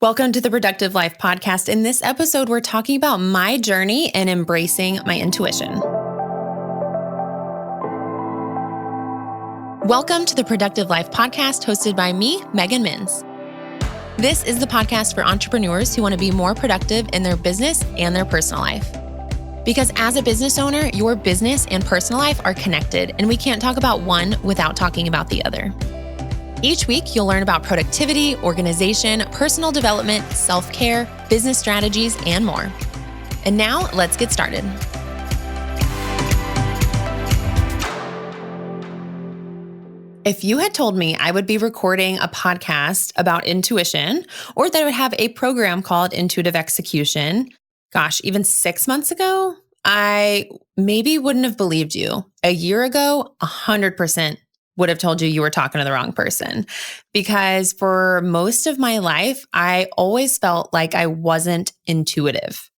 Welcome to the Productive Life Podcast. In this episode, we're talking about my journey in embracing my intuition. Welcome to the Productive Life Podcast, hosted by me, Megan Minns. This is the podcast for entrepreneurs who want to be more productive in their business and their personal life. Because as a business owner, your business and personal life are connected, and we can't talk about one without talking about the other. Each week, you'll learn about productivity, organization, personal development, self-care, business strategies, and more. And now, let's get started. If you had told me I would be recording a podcast about intuition, or that I would have a program called Intuitive Execution, even 6 months ago, I maybe wouldn't have believed you. A year ago, 100% would have told you you were talking to the wrong person. Because for most of my life, I always felt like I wasn't intuitive.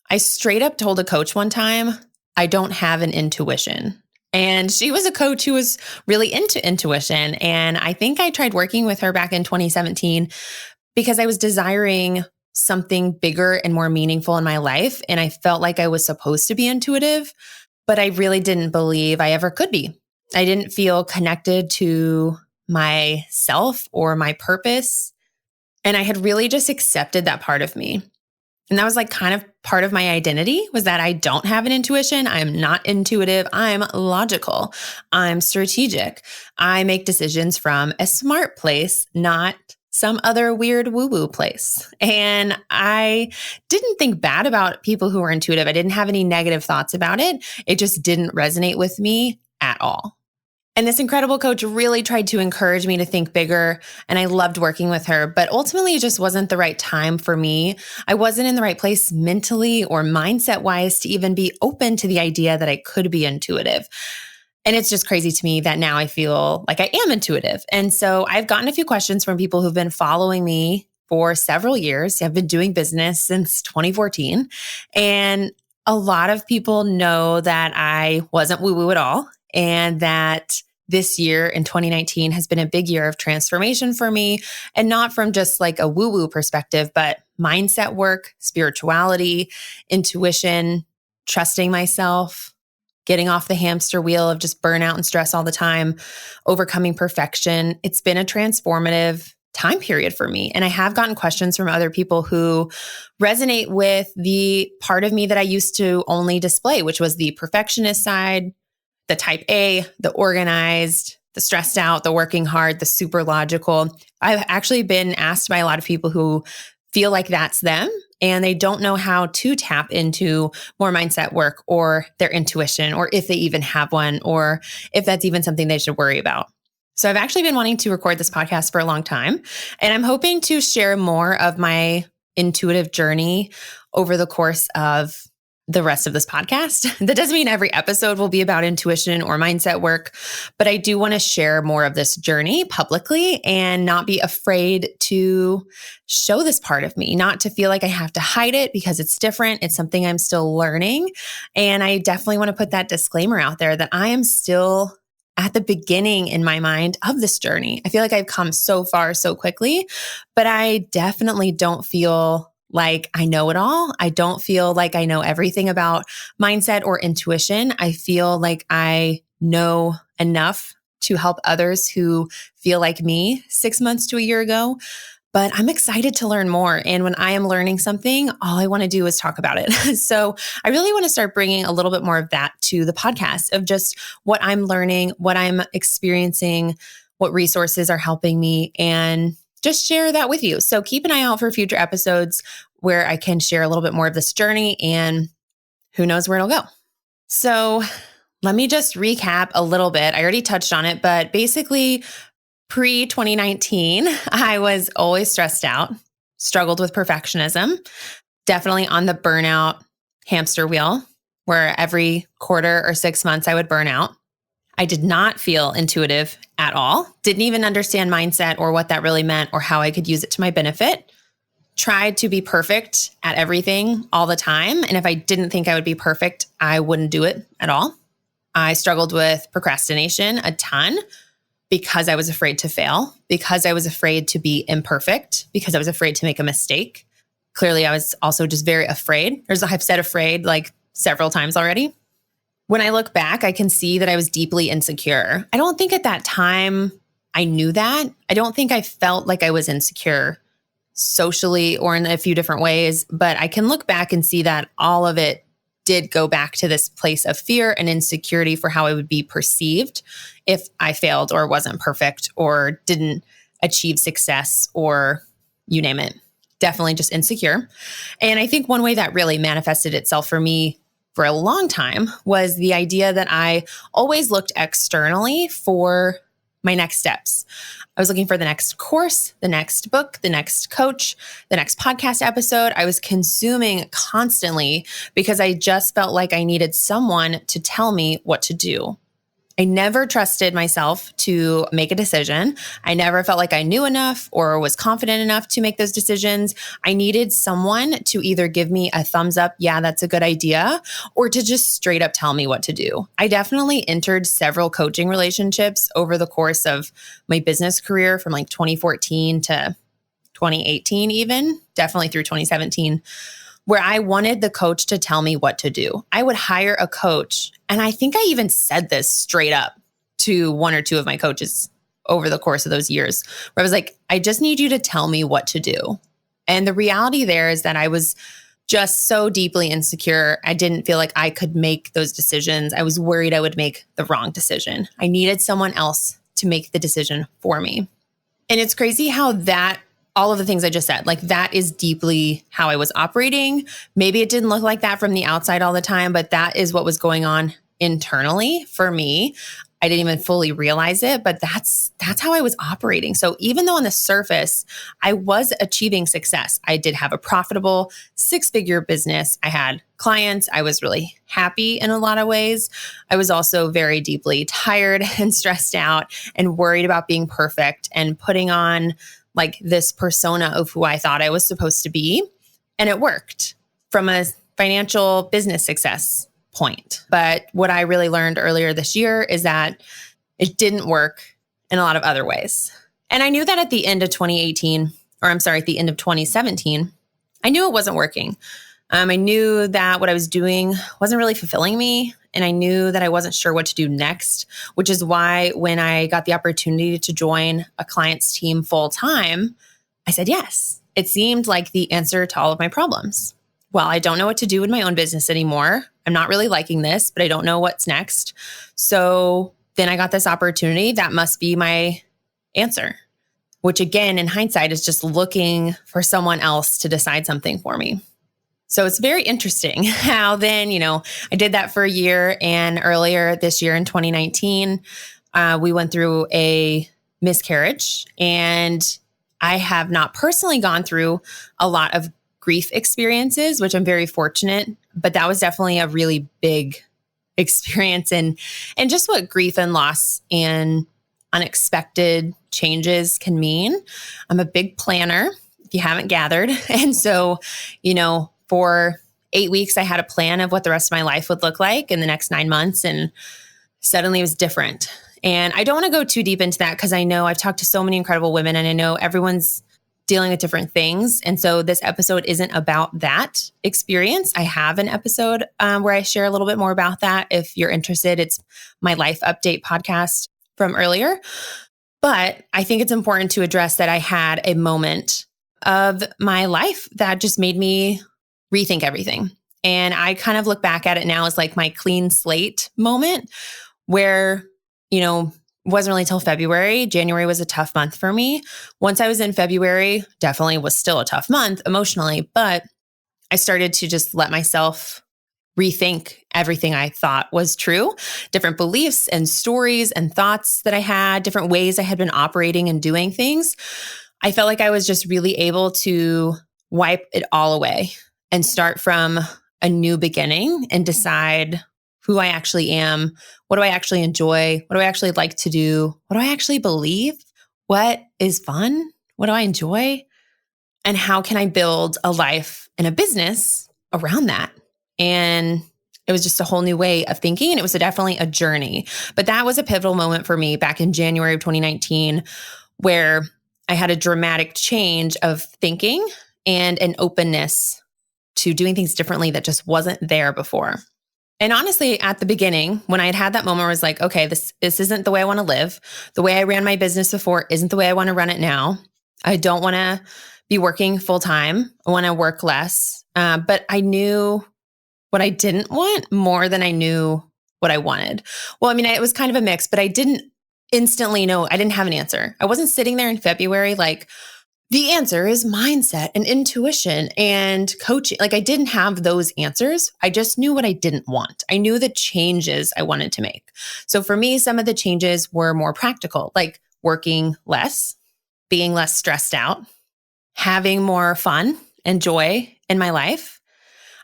I straight up told a coach one time, I don't have an intuition. And she was a coach who was really into intuition. And I think I tried working with her back in 2017 because I was desiring something bigger and more meaningful in my life. And I felt like I was supposed to be intuitive, but I really didn't believe I ever could be. I didn't feel connected to myself or my purpose. And I had really just accepted that part of me. And that was like kind of part of my identity, was that I don't have an intuition. I'm not intuitive. I'm logical. I'm strategic. I make decisions from a smart place, not some other weird woo-woo place. And I didn't think bad about people who were intuitive. I didn't have any negative thoughts about it. It just didn't resonate with me at all. And this incredible coach really tried to encourage me to think bigger, and I loved working with her, but ultimately it just wasn't the right time for me. I wasn't in the right place mentally or mindset-wise to even be open to the idea that I could be intuitive. And it's just crazy to me that now I feel like I am intuitive. And so I've gotten a few questions from people who've been following me for several years. I've been doing business since 2014, and a lot of people know that I wasn't woo-woo at all. And that this year in 2019 has been a big year of transformation for me, and not from just like a woo-woo perspective, but mindset work, spirituality, intuition, trusting myself, getting off the hamster wheel of just burnout and stress all the time, overcoming perfection. It's been a transformative time period for me. And I have gotten questions from other people who resonate with the part of me that I used to only display, which was the perfectionist side, the type A, the organized, the stressed out, the working hard, the super logical. I've actually been asked by a lot of people who feel like that's them, and they don't know how to tap into more mindset work or their intuition, or if they even have one, or if that's even something they should worry about. So I've actually been wanting to record this podcast for a long time, and I'm hoping to share more of my intuitive journey over the course of the rest of this podcast. That doesn't mean every episode will be about intuition or mindset work, but I do want to share more of this journey publicly and not be afraid to show this part of me, not to feel like I have to hide it because it's different. It's something I'm still learning. And I definitely want to put that disclaimer out there that I am still at the beginning in my mind of this journey. I feel like I've come so far so quickly, but I definitely don't feel like I know it all. I don't feel like I know everything about mindset or intuition. I feel like I know enough to help others who feel like me 6 months to a year ago, but I'm excited to learn more. And when I am learning something, all I want to do is talk about it. So I really want to start bringing a little bit more of that to the podcast, of just what I'm learning, what I'm experiencing, what resources are helping me, and just share that with you. So keep an eye out for future episodes where I can share a little bit more of this journey, and who knows where it'll go. So let me just recap a little bit. I already touched on it, but basically pre-2019, I was always stressed out, struggled with perfectionism, definitely on the burnout hamster wheel, where every quarter or 6 months I would burn out. I did not feel intuitive at all, didn't even understand mindset or what that really meant or how I could use it to my benefit. Tried to be perfect at everything all the time. And if I didn't think I would be perfect, I wouldn't do it at all. I struggled with procrastination a ton because I was afraid to fail, because I was afraid to be imperfect, because I was afraid to make a mistake. Clearly, I was also just very afraid. I've said afraid like several times already. When I look back, I can see that I was deeply insecure. I don't think at that time I knew that. I don't think I felt like I was insecure socially or in a few different ways, but I can look back and see that all of it did go back to this place of fear and insecurity for how I would be perceived if I failed or wasn't perfect or didn't achieve success or you name it. Definitely just insecure. And I think one way that really manifested itself for me for a long time was the idea that I always looked externally for my next steps. I was looking for the next course, the next book, the next coach, the next podcast episode. I was consuming constantly because I just felt like I needed someone to tell me what to do. I never trusted myself to make a decision. I never felt like I knew enough or was confident enough to make those decisions. I needed someone to either give me a thumbs up, yeah, that's a good idea, or to just straight up tell me what to do. I definitely entered several coaching relationships over the course of my business career from like 2014 to 2018 even, definitely through 2017. Where I wanted the coach to tell me what to do. I would hire a coach. And I think I even said this straight up to one or two of my coaches over the course of those years, where I was like, I just need you to tell me what to do. And the reality there is that I was just so deeply insecure. I didn't feel like I could make those decisions. I was worried I would make the wrong decision. I needed someone else to make the decision for me. And it's crazy how that all of the things I just said, like that is deeply how I was operating. Maybe it didn't look like that from the outside all the time, but that is what was going on internally for me. I didn't even fully realize it, but that's how I was operating. So even though on the surface, I was achieving success, I did have a profitable 6-figure business. I had clients. I was really happy in a lot of ways. I was also very deeply tired and stressed out and worried about being perfect and putting on like this persona of who I thought I was supposed to be. And it worked from a financial business success point. But what I really learned earlier this year is that it didn't work in a lot of other ways. And I knew that at the end of 2017, I knew it wasn't working. I knew that what I was doing wasn't really fulfilling me. And I knew that I wasn't sure what to do next, which is why when I got the opportunity to join a client's team full time, I said yes. It seemed like the answer to all of my problems. Well, I don't know what to do in my own business anymore. I'm not really liking this, but I don't know what's next. So then I got this opportunity. That must be my answer, which again, in hindsight, is just looking for someone else to decide something for me. So it's very interesting how then, I did that for a year. And earlier this year in 2019, we went through a miscarriage. And I have not personally gone through a lot of grief experiences, which I'm very fortunate. But that was definitely a really big experience and just what grief and loss and unexpected changes can mean. I'm a big planner, if you haven't gathered. And so, for 8 weeks, I had a plan of what the rest of my life would look like in the next 9 months. And suddenly it was different. And I don't want to go too deep into that because I know I've talked to so many incredible women and I know everyone's dealing with different things. And so this episode isn't about that experience. I have an episode where I share a little bit more about that. If you're interested, it's my life update podcast from earlier. But I think it's important to address that I had a moment of my life that just made me rethink everything. And I kind of look back at it now as like my clean slate moment where, wasn't really till February. January was a tough month for me. Once I was in February, definitely was still a tough month emotionally, but I started to just let myself rethink everything I thought was true, different beliefs and stories and thoughts that I had, different ways I had been operating and doing things. I felt like I was just really able to wipe it all away and start from a new beginning and decide who I actually am. What do I actually enjoy? What do I actually like to do? What do I actually believe? What is fun? What do I enjoy? And how can I build a life and a business around that? And It was just a whole new way of thinking. And it was definitely a journey. But that was a pivotal moment for me back in January of 2019, where I had a dramatic change of thinking and an openness to doing things differently that just wasn't there before. And honestly, at the beginning, when I had that moment, I was like, okay, this isn't the way I want to live. The way I ran my business before isn't the way I want to run it now. I don't want to be working full time. I want to work less. But I knew what I didn't want more than I knew what I wanted. Well, I mean, it was kind of a mix, but I didn't instantly know. I didn't have an answer. I wasn't sitting there in February like, the answer is mindset and intuition and coaching. Like I didn't have those answers. I just knew what I didn't want. I knew the changes I wanted to make. So for me, some of the changes were more practical, like working less, being less stressed out, having more fun and joy in my life.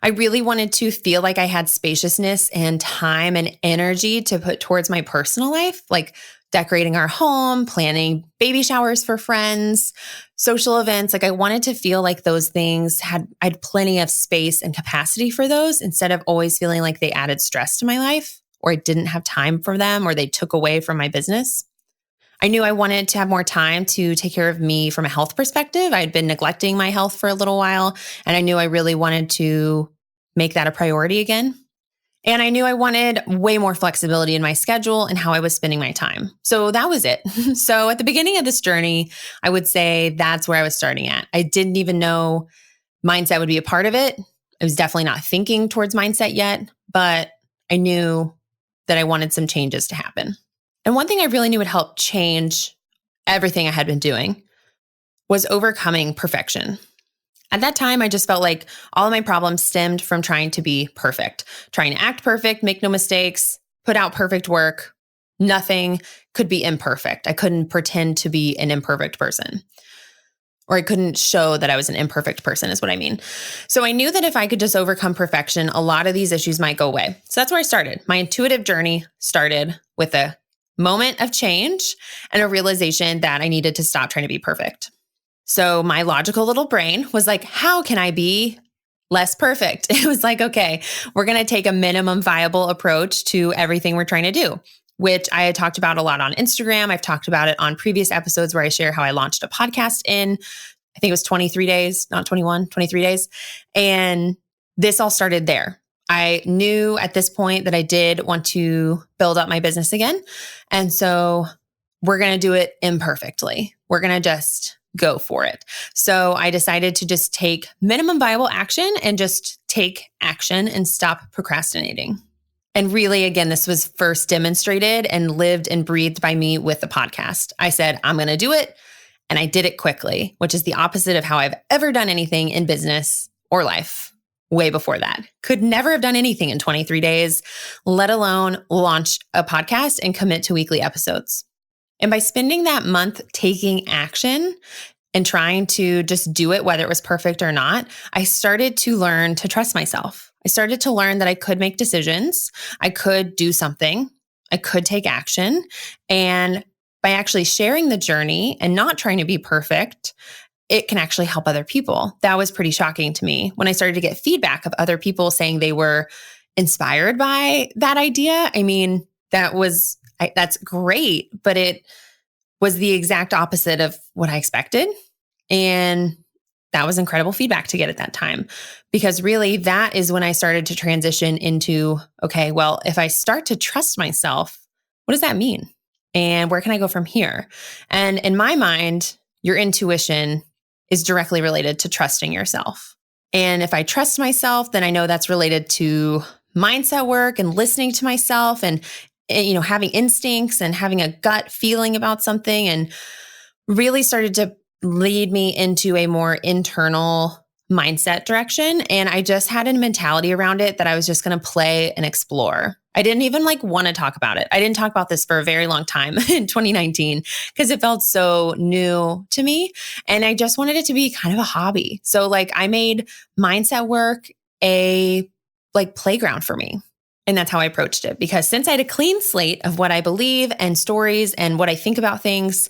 I really wanted to feel like I had spaciousness and time and energy to put towards my personal life, like decorating our home, planning baby showers for friends, social events. Like I wanted to feel like those things I had plenty of space and capacity for those instead of always feeling like they added stress to my life or I didn't have time for them or they took away from my business. I knew I wanted to have more time to take care of me from a health perspective. I had been neglecting my health for a little while, and I knew I really wanted to make that a priority again. And I knew I wanted way more flexibility in my schedule and how I was spending my time. So that was it. So at the beginning of this journey, I would say that's where I was starting at. I didn't even know mindset would be a part of it. I was definitely not thinking towards mindset yet, but I knew that I wanted some changes to happen. And one thing I really knew would help change everything I had been doing was overcoming perfection. At that time, I just felt like all of my problems stemmed from trying to be perfect, trying to act perfect, make no mistakes, put out perfect work. Nothing could be imperfect. I couldn't pretend to be an imperfect person. Or I couldn't show that I was an imperfect person is what I mean. So I knew that if I could just overcome perfection, a lot of these issues might go away. So that's where I started. My intuitive journey started with a moment of change and a realization that I needed to stop trying to be perfect. So my logical little brain was like, how can I be less perfect? It was like, okay, we're going to take a minimum viable approach to everything we're trying to do, which I had talked about a lot on Instagram. I've talked about it on previous episodes where I share how I launched a podcast in, I think it was 23 days, not 21, 23 days. And this all started there. I knew at this point that I did want to build up my business again. And so we're going to do it imperfectly. We're going to just go for it. So I decided to just take minimum viable action and just take action and stop procrastinating. And really, again, this was first demonstrated and lived and breathed by me with the podcast. I said, I'm going to do it. And I did it quickly, which is the opposite of how I've ever done anything in business or life. Way before that. Could never have done anything in 23 days, let alone launch a podcast and commit to weekly episodes. And by spending that month taking action and trying to just do it, whether it was perfect or not, I started to learn to trust myself. I started to learn that I could make decisions. I could do something. I could take action. And by actually sharing the journey and not trying to be perfect, it can actually help other people. That was pretty shocking to me when I started to get feedback of other people saying they were inspired by that idea. I mean, that's great, but it was the exact opposite of what I expected. And that was incredible feedback to get at that time, because really that is when I started to transition into, okay, well, if I start to trust myself, what does that mean? And where can I go from here? And in my mind, your intuition is directly related to trusting yourself. And if I trust myself, then I know that's related to mindset work and listening to myself and having instincts and having a gut feeling about something, and really started to lead me into a more internal mindset direction. And I just had a mentality around it that I was just going to play and explore. I didn't even want to talk about it. I didn't talk about this for a very long time in 2019 because it felt so new to me. And I just wanted it to be kind of a hobby. So I made mindset work a playground for me. And that's how I approached it. Because since I had a clean slate of what I believe and stories and what I think about things,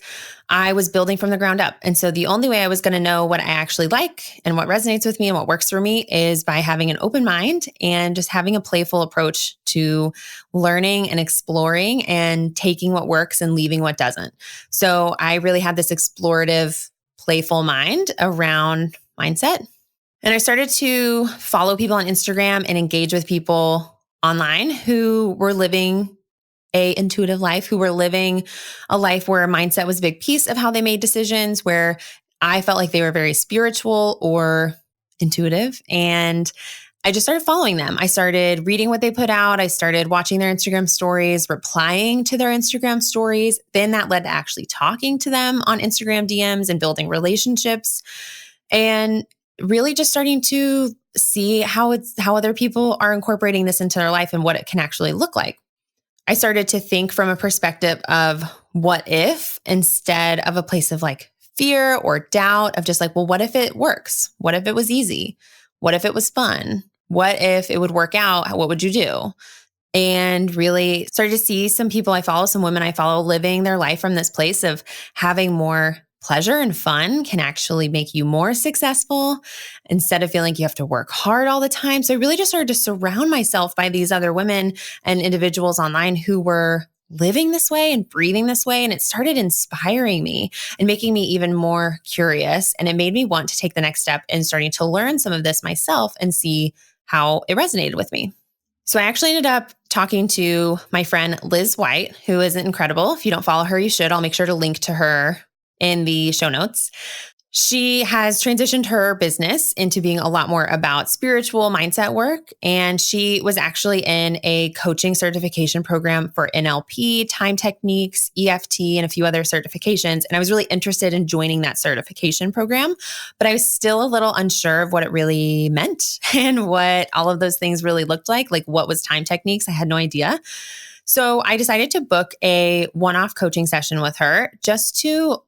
I was building from the ground up. And so the only way I was going to know what I actually like and what resonates with me and what works for me is by having an open mind and just having a playful approach to learning and exploring and taking what works and leaving what doesn't. So I really had this explorative, playful mind around mindset. And I started to follow people on Instagram and engage with people online who were living a intuitive life, who were living a life where mindset was a big piece of how they made decisions, where I felt like they were very spiritual or intuitive. And I just started following them. I started reading what they put out. I started watching their Instagram stories, replying to their Instagram stories. Then that led to actually talking to them on Instagram DMs and building relationships. And really just starting to see how other people are incorporating this into their life and what it can actually look like. I started to think from a perspective of what if instead of a place of like fear or doubt of just like, well, what if it works? What if it was easy? What if it was fun? What if it would work out? What would you do? And really started to see some people I follow, some women I follow living their life from this place of having more pleasure and fun can actually make you more successful instead of feeling like you have to work hard all the time. So I really just started to surround myself by these other women and individuals online who were living this way and breathing this way. And it started inspiring me and making me even more curious. And it made me want to take the next step in starting to learn some of this myself and see how it resonated with me. So I actually ended up talking to my friend Liz White, who is incredible. If you don't follow her, you should. I'll make sure to link to her in the show notes. She has transitioned her business into being a lot more about spiritual mindset work. And she was actually in a coaching certification program for NLP, time techniques, EFT, and a few other certifications. And I was really interested in joining that certification program, but I was still a little unsure of what it really meant and what all of those things really looked like what was time techniques. I had no idea. So I decided to book a one-off coaching session with her just to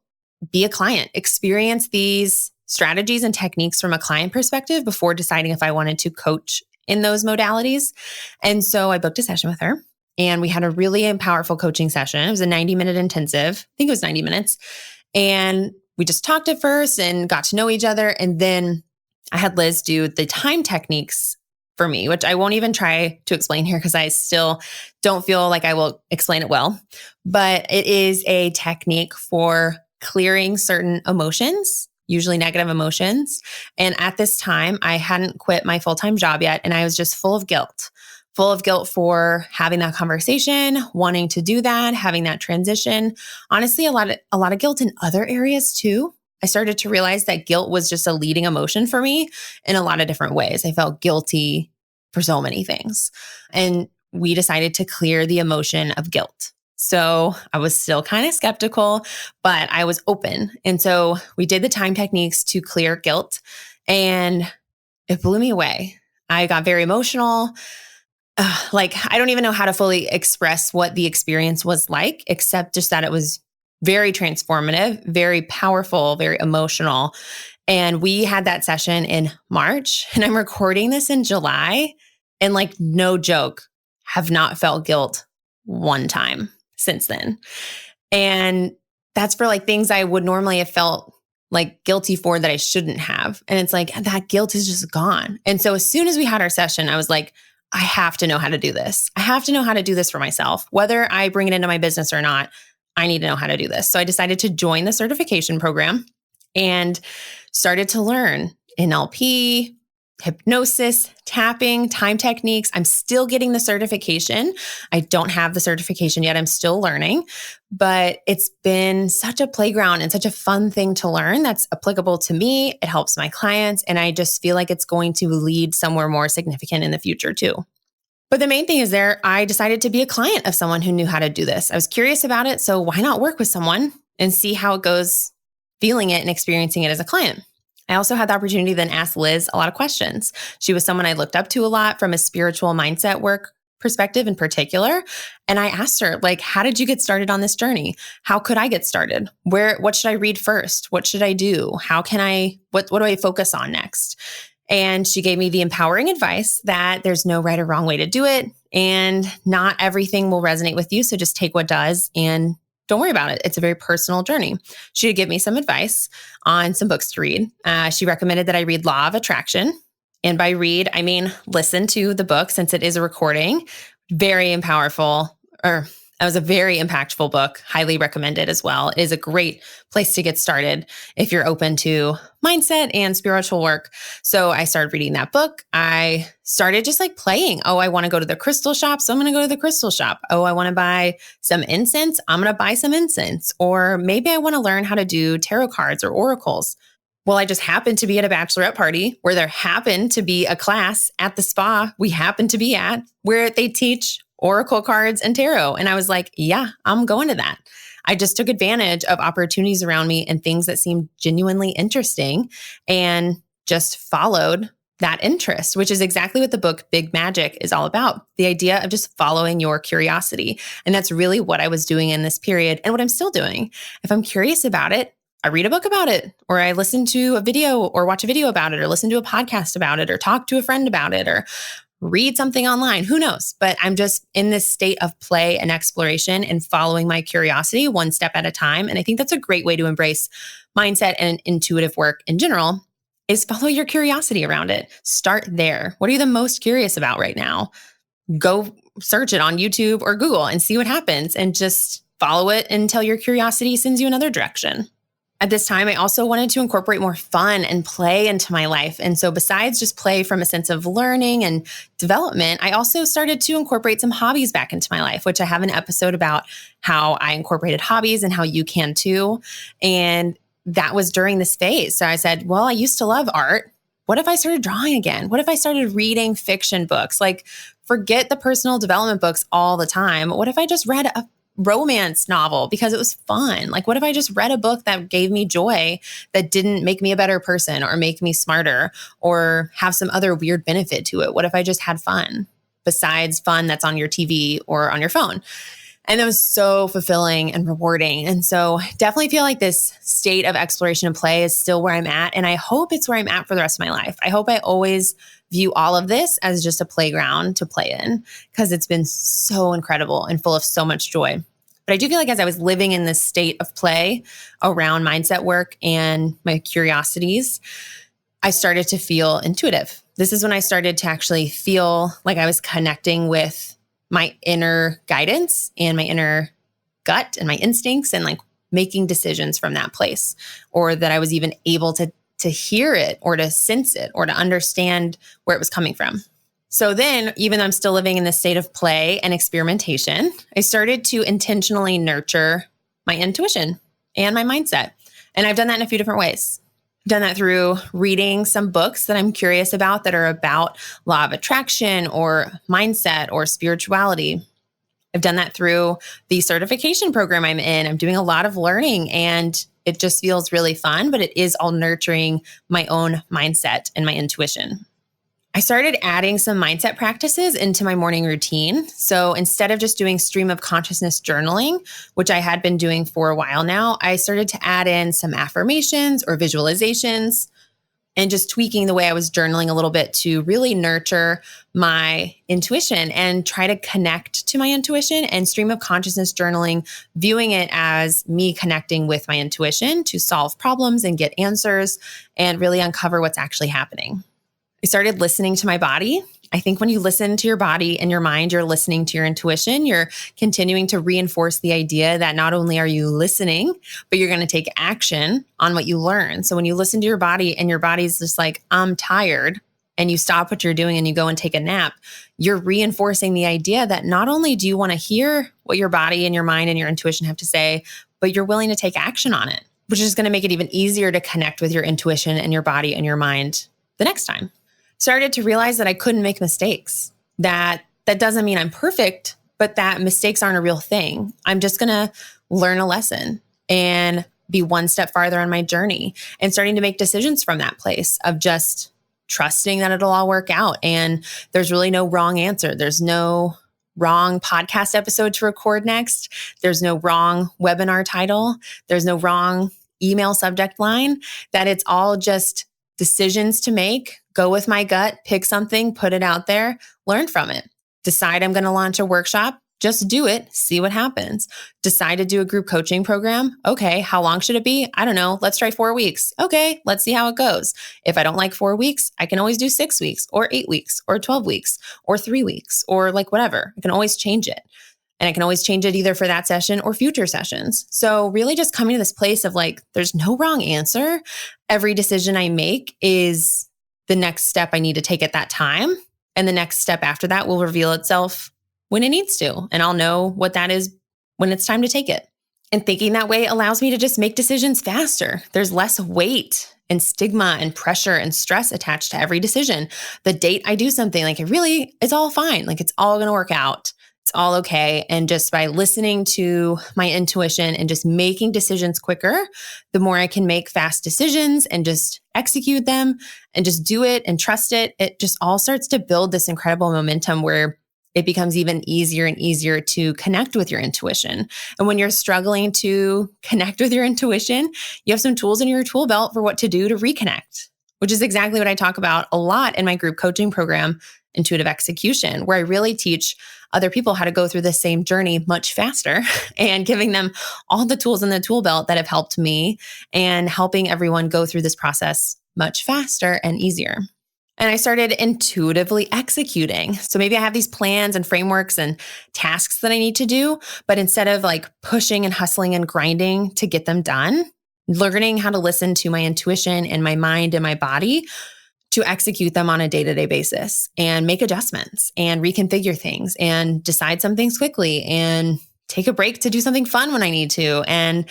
be a client, experience these strategies and techniques from a client perspective before deciding if I wanted to coach in those modalities. And so I booked a session with her and we had a really powerful coaching session. It was a 90-minute intensive. I think it was 90 minutes. And we just talked at first and got to know each other. And then I had Liz do the time techniques for me, which I won't even try to explain here because I still don't feel like I will explain it well. But it is a technique for clearing certain emotions, usually negative emotions. And at this time, I hadn't quit my full-time job yet. And I was just full of guilt for having that conversation, wanting to do that, having that transition. Honestly, a lot of guilt in other areas too. I started to realize that guilt was just a leading emotion for me in a lot of different ways. I felt guilty for so many things. And we decided to clear the emotion of guilt. So I was still kind of skeptical, but I was open. And so we did the time techniques to clear guilt and it blew me away. I got very emotional. I don't even know how to fully express what the experience was like, except just that it was very transformative, very powerful, very emotional. And we had that session in March and I'm recording this in July and no joke, have not felt guilt one time since then. And that's for things I would normally have felt guilty for that I shouldn't have. And it's that guilt is just gone. And so as soon as we had our session, I was like, I have to know how to do this. I have to know how to do this for myself. Whether I bring it into my business or not, I need to know how to do this. So I decided to join the certification program and started to learn NLP, hypnosis, tapping, time techniques. I'm still getting the certification. I don't have the certification yet. I'm still learning, but it's been such a playground and such a fun thing to learn that's applicable to me. It helps my clients. And I just feel like it's going to lead somewhere more significant in the future too. But the main thing is I decided to be a client of someone who knew how to do this. I was curious about it. So why not work with someone and see how it goes feeling it and experiencing it as a client? I also had the opportunity to then ask Liz a lot of questions. She was someone I looked up to a lot from a spiritual mindset work perspective in particular. And I asked her, how did you get started on this journey? How could I get started? What should I read first? What should I do? What do I focus on next? And she gave me the empowering advice that there's no right or wrong way to do it. And not everything will resonate with you. So just take what does and don't worry about it. It's a very personal journey. She would give me some advice on some books to read. She recommended that I read Law of Attraction. And by read, I mean listen to the book since it is a recording. Very powerful, or it was a very impactful book. Highly recommended as well. It is a great place to get started if you're open to mindset and spiritual work. So I started reading that book. I started just like playing. Oh, I want to go to the crystal shop. So I'm going to go to the crystal shop. Oh, I want to buy some incense. I'm going to buy some incense. Or maybe I want to learn how to do tarot cards or oracles. Well, I just happened to be at a bachelorette party where there happened to be a class at the spa we happened to be at where they teach oracle cards and tarot. And I was like, yeah, I'm going to that. I just took advantage of opportunities around me and things that seemed genuinely interesting and just followed that interest, which is exactly what the book Big Magic is all about. The idea of just following your curiosity. And that's really what I was doing in this period and what I'm still doing. If I'm curious about it, I read a book about it, or I listen to a video or watch a video about it, or listen to a podcast about it, or talk to a friend about it, or read something online. Who knows? But I'm just in this state of play and exploration and following my curiosity one step at a time. And I think that's a great way to embrace mindset and intuitive work in general is follow your curiosity around it. Start there. What are you the most curious about right now? Go search it on YouTube or Google and see what happens and just follow it until your curiosity sends you another direction. At this time, I also wanted to incorporate more fun and play into my life. And so besides just play from a sense of learning and development, I also started to incorporate some hobbies back into my life, which I have an episode about how I incorporated hobbies and how you can too. And that was during this phase. So I said, well, I used to love art. What if I started drawing again? What if I started reading fiction books? Like, forget the personal development books all the time. What if I just read a romance novel because it was fun? Like, what if I just read a book that gave me joy that didn't make me a better person or make me smarter or have some other weird benefit to it? What if I just had fun besides fun that's on your TV or on your phone? And it was so fulfilling and rewarding. And so definitely feel like this state of exploration and play is still where I'm at. And I hope it's where I'm at for the rest of my life. I hope I always view all of this as just a playground to play in because it's been so incredible and full of so much joy. But I do feel like as I was living in this state of play around mindset work and my curiosities, I started to feel intuitive. This is when I started to actually feel like I was connecting with my inner guidance and my inner gut and my instincts and like making decisions from that place, or that I was even able to hear it or to sense it or to understand where it was coming from. So then, even though I'm still living in this state of play and experimentation, I started to intentionally nurture my intuition and my mindset. And I've done that in a few different ways. I've done that through reading some books that I'm curious about that are about law of attraction or mindset or spirituality. I've done that through the certification program I'm in. I'm doing a lot of learning and it just feels really fun, but it is all nurturing my own mindset and my intuition. I started adding some mindset practices into my morning routine. So instead of just doing stream of consciousness journaling, which I had been doing for a while now, I started to add in some affirmations or visualizations and just tweaking the way I was journaling a little bit to really nurture my intuition and try to connect to my intuition. And stream of consciousness journaling, viewing it as me connecting with my intuition to solve problems and get answers and really uncover what's actually happening. I started listening to my body. I think when you listen to your body and your mind, you're listening to your intuition. You're continuing to reinforce the idea that not only are you listening, but you're going to take action on what you learn. So when you listen to your body and your body's just like, I'm tired, and you stop what you're doing and you go and take a nap, you're reinforcing the idea that not only do you want to hear what your body and your mind and your intuition have to say, but you're willing to take action on it, which is going to make it even easier to connect with your intuition and your body and your mind the next time. Started to realize that I couldn't make mistakes. That doesn't mean I'm perfect, but that mistakes aren't a real thing. I'm just going to learn a lesson and be one step farther on my journey and starting to make decisions from that place of just trusting that it'll all work out. And there's really no wrong answer. There's no wrong podcast episode to record next. There's no wrong webinar title. There's no wrong email subject line, that it's all just decisions to make, go with my gut, pick something, put it out there, learn from it. Decide I'm going to launch a workshop, just do it, see what happens. Decide to do a group coaching program. Okay, how long should it be? I don't know. Let's try 4 weeks. Okay, let's see how it goes. If I don't like 4 weeks, I can always do 6 weeks or 8 weeks or 12 weeks or 3 weeks or like whatever. I can always change it. And I can always change it either for that session or future sessions. So really just coming to this place of like, there's no wrong answer. Every decision I make is the next step I need to take at that time. And the next step after that will reveal itself when it needs to. And I'll know what that is when it's time to take it. And thinking that way allows me to just make decisions faster. There's less weight and stigma and pressure and stress attached to every decision. The date I do something, like it's all fine. Like it's all going to work out. It's all okay. And just by listening to my intuition and just making decisions quicker, the more I can make fast decisions and just execute them and just do it and trust it, it just all starts to build this incredible momentum where it becomes even easier and easier to connect with your intuition. And when you're struggling to connect with your intuition, you have some tools in your tool belt for what to do to reconnect, which is exactly what I talk about a lot in my group coaching program, Intuitive Execution, where I really teach other people how to go through the same journey much faster and giving them all the tools in the tool belt that have helped me and helping everyone go through this process much faster and easier. And I started intuitively executing. So maybe I have these plans and frameworks and tasks that I need to do, but instead of like pushing and hustling and grinding to get them done, learning how to listen to my intuition and my mind and my body to execute them on a day-to-day basis and make adjustments and reconfigure things and decide some things quickly and take a break to do something fun when I need to. And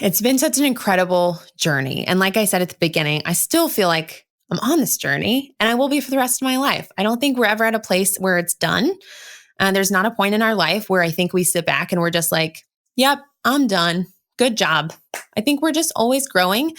it's been such an incredible journey. And like I said at the beginning, I still feel like I'm on this journey and I will be for the rest of my life. I don't think we're ever at a place where it's done. There's not a point in our life where I think we sit back and we're just like, yep, I'm done. Good job. I think we're just always growing.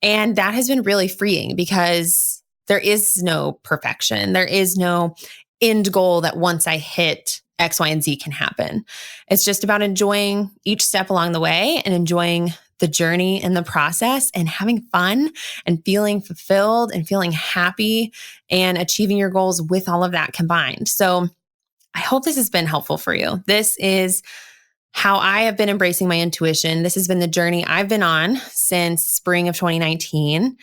And that has been really freeing because there is no perfection. There is no end goal that once I hit X, Y, and Z can happen. It's just about enjoying each step along the way and enjoying the journey and the process and having fun and feeling fulfilled and feeling happy and achieving your goals with all of that combined. So I hope this has been helpful for you. This is how I have been embracing my intuition. This has been the journey I've been on since spring of 2019.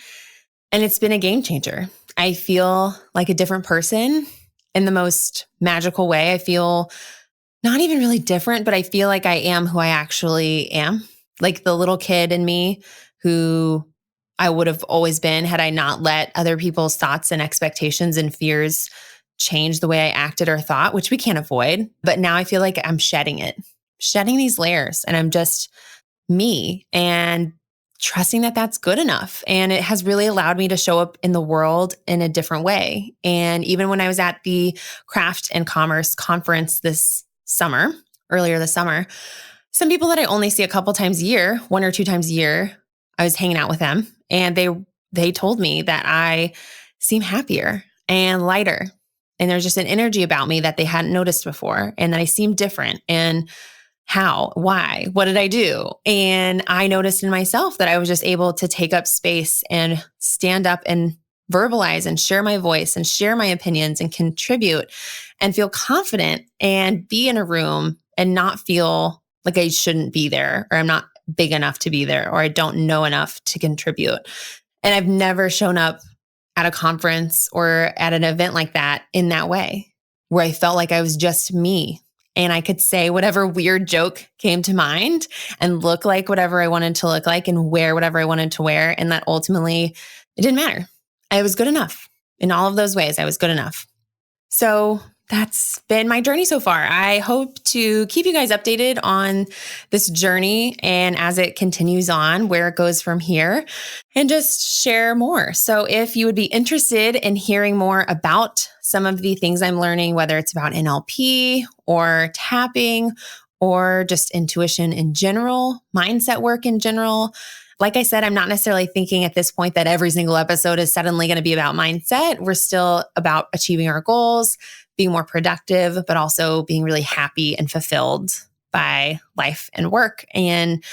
And it's been a game changer. I feel like a different person in the most magical way. I feel not even really different, but I feel like I am who I actually am. Like the little kid in me who I would have always been had I not let other people's thoughts and expectations and fears change the way I acted or thought, which we can't avoid. But now I feel like I'm shedding these layers, and I'm just me and trusting that that's good enough. And it has really allowed me to show up in the world in a different way. And even when I was at the Craft and Commerce conference earlier this summer, some people that I only see a couple times a year, 1 or 2 times a year, I was hanging out with them and they told me that I seem happier and lighter. And there's just an energy about me that they hadn't noticed before and that I seem different. And how, why, what did I do? And I noticed in myself that I was just able to take up space and stand up and verbalize and share my voice and share my opinions and contribute and feel confident and be in a room and not feel like I shouldn't be there or I'm not big enough to be there or I don't know enough to contribute. And I've never shown up at a conference or at an event like that in that way, where I felt like I was just me and I could say whatever weird joke came to mind and look like whatever I wanted to look like and wear whatever I wanted to wear. And that ultimately, it didn't matter. I was good enough. In all of those ways, I was good enough. So that's been my journey so far. I hope to keep you guys updated on this journey and as it continues on, where it goes from here, and just share more. So if you would be interested in hearing more about some of the things I'm learning, whether it's about NLP or tapping or just intuition in general, mindset work in general, like I said, I'm not necessarily thinking at this point that every single episode is suddenly going to be about mindset. We're still about achieving our goals, being more productive, but also being really happy and fulfilled by life and work. And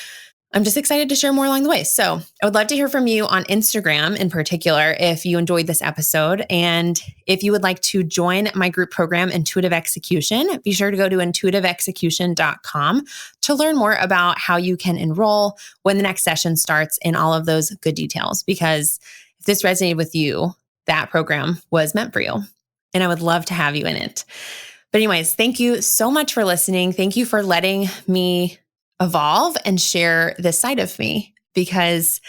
I'm just excited to share more along the way. So I would love to hear from you on Instagram in particular if you enjoyed this episode. And if you would like to join my group program, Intuitive Execution, be sure to go to intuitiveexecution.com to learn more about how you can enroll, when the next session starts, and all of those good details. Because if this resonated with you, that program was meant for you. And I would love to have you in it. But anyways, thank you so much for listening. Thank you for letting me evolve and share this side of me, because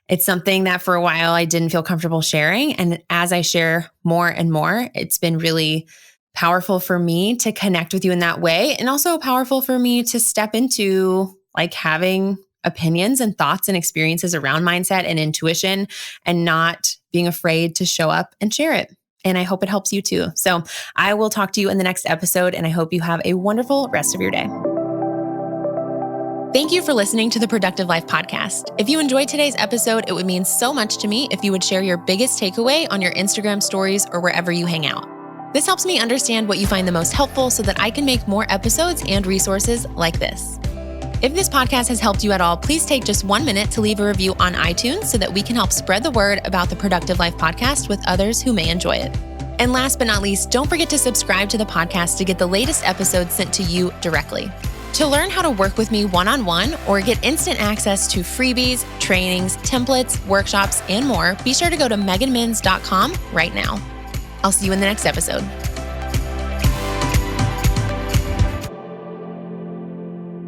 it's something that for a while I didn't feel comfortable sharing. And as I share more and more, it's been really powerful for me to connect with you in that way. And also powerful for me to step into like having opinions and thoughts and experiences around mindset and intuition and not being afraid to show up and share it. And I hope it helps you too. So I will talk to you in the next episode, and I hope you have a wonderful rest of your day. Thank you for listening to the Productive Life Podcast. If you enjoyed today's episode, it would mean so much to me if you would share your biggest takeaway on your Instagram stories or wherever you hang out. This helps me understand what you find the most helpful so that I can make more episodes and resources like this. If this podcast has helped you at all, please take just 1 minute to leave a review on iTunes so that we can help spread the word about the Productive Life Podcast with others who may enjoy it. And last but not least, don't forget to subscribe to the podcast to get the latest episodes sent to you directly. To learn how to work with me one-on-one or get instant access to freebies, trainings, templates, workshops, and more, be sure to go to meganmins.com right now. I'll see you in the next episode.